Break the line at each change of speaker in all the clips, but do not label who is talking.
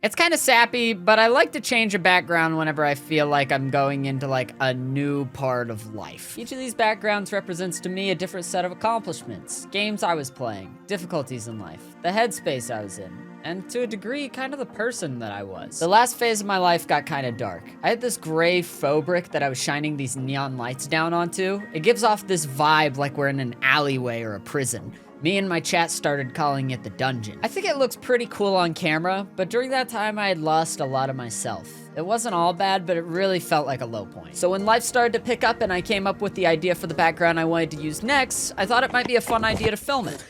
It's kind of sappy, but I like to change a background whenever I feel like I'm going into like a new part of life. Each of these backgrounds represents to me a different set of accomplishments, games I was playing, difficulties in life, the headspace I was in, and to a degree, kind of the person that I was. The last phase of my life got kind of dark. I had this gray faux brick that I was shining these neon lights down onto. It gives off this vibe like we're in an alleyway or a prison. Me and my chat started calling it the dungeon. I think it looks pretty cool on camera, but during that time I had lost a lot of myself. It wasn't all bad, but it really felt like a low point. So when life started to pick up and I came up with the idea for the background I wanted to use next, I thought it might be a fun idea to film it.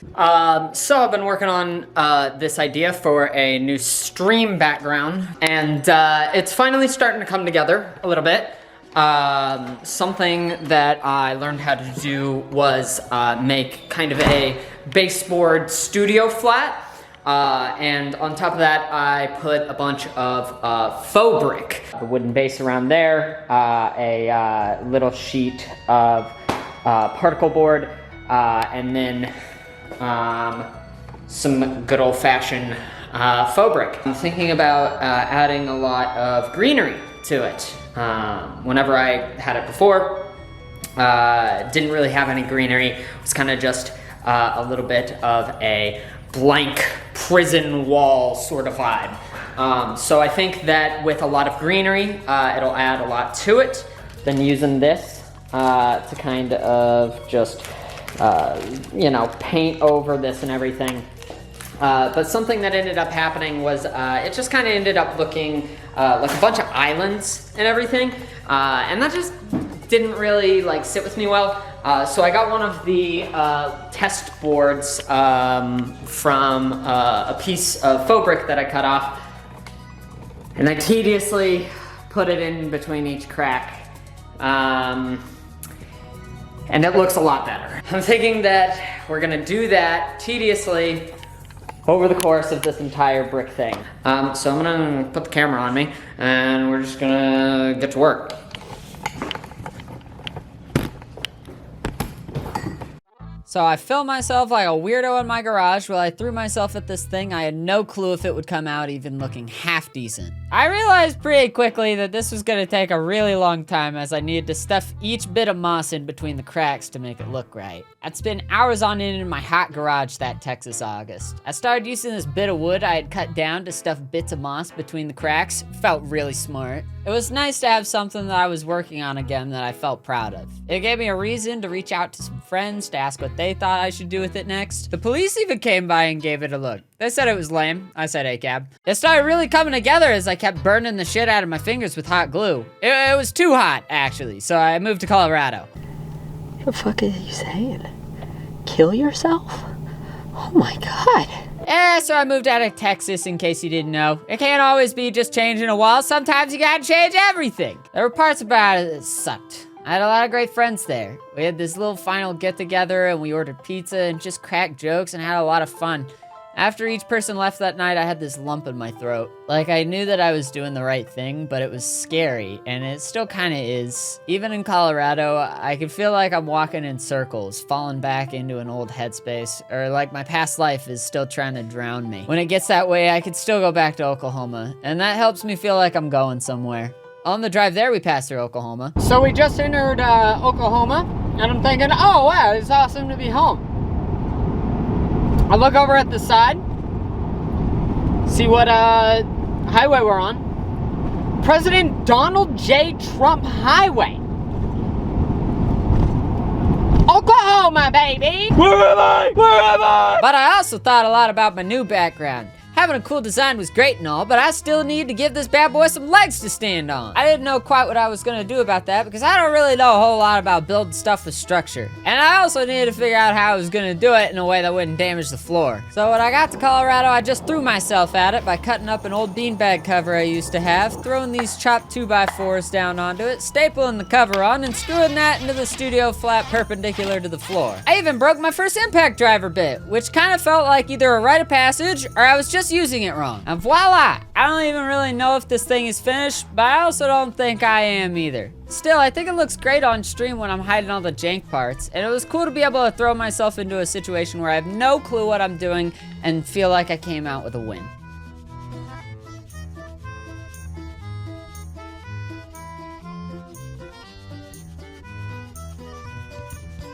So I've been working on this idea for a new stream background, and it's finally starting to come together a little bit. Something that I learned how to do was make kind of a baseboard studio flat. And on top of that, I put a bunch of faux brick. The wooden base around there, a little sheet of particle board, and then some good old-fashioned faux brick. I'm thinking about adding a lot of greenery to it. Whenever I had it before, didn't really have any greenery. It was kind of just a little bit of a blank prison wall sort of vibe. So I think that with a lot of greenery, it'll add a lot to it. Then using this to kind of just, you know, paint over this and everything. But something that ended up happening was it just kind of ended up looking like a bunch of islands and everything. And that just didn't really like sit with me well. So I got one of the test boards from a piece of faux brick that I cut off. And I tediously put it in between each crack. And it looks a lot better. I'm thinking that we're gonna do that tediously over the course of this entire brick thing. So I'm gonna put the camera on me and we're just gonna get to work. So I filmed myself like a weirdo in my garage while I threw myself at this thing. I had no clue if it would come out even looking half decent. I realized pretty quickly that this was gonna take a really long time as I needed to stuff each bit of moss in between the cracks to make it look right. I'd spend hours on end in my hot garage that Texas August. I started using this bit of wood I had cut down to stuff bits of moss between the cracks. Felt really smart. It was nice to have something that I was working on again that I felt proud of. It gave me a reason to reach out to some friends to ask what they thought I should do with it next. The police even came by and gave it a look. They said it was lame. I said ACAB. It started really coming together as I kept burning the shit out of my fingers with hot glue. It was too hot, actually, so I moved to Colorado.
What the fuck are you saying? Kill yourself? Oh my god.
So I moved out of Texas in case you didn't know. It can't always be just changing a wall. Sometimes you gotta change everything. There were parts about it that sucked. I had a lot of great friends there. We had this little final get together and we ordered pizza and just cracked jokes and had a lot of fun. After each person left that night, I had this lump in my throat. Like, I knew that I was doing the right thing, but it was scary, and it still kinda is. Even in Colorado, I can feel like I'm walking in circles, falling back into an old headspace, or like my past life is still trying to drown me. When it gets that way, I could still go back to Oklahoma, and that helps me feel like I'm going somewhere. On the drive there, we passed through Oklahoma. So we just entered Oklahoma, and I'm thinking, oh wow, it's awesome to be home. I look over at the side, see what highway we're on. President Donald J. Trump Highway. Oklahoma, baby! Where am I? Where am I? But I also thought a lot about my new background. Having a cool design was great and all, but I still need to give this bad boy some legs to stand on. I didn't know quite what I was gonna do about that because I don't really know a whole lot about building stuff with structure. And I also needed to figure out how I was gonna do it in a way that wouldn't damage the floor. So when I got to Colorado, I just threw myself at it by cutting up an old beanbag cover I used to have, throwing these chopped 2x4s down onto it, stapling the cover on, and screwing that into the studio flat perpendicular to the floor. I even broke my first impact driver bit, which kind of felt like either a rite of passage or I was just using it wrong. And voila! I don't even really know if this thing is finished, but I also don't think I am either. Still, I think it looks great on stream when I'm hiding all the jank parts, and it was cool to be able to throw myself into a situation where I have no clue what I'm doing and feel like I came out with a win.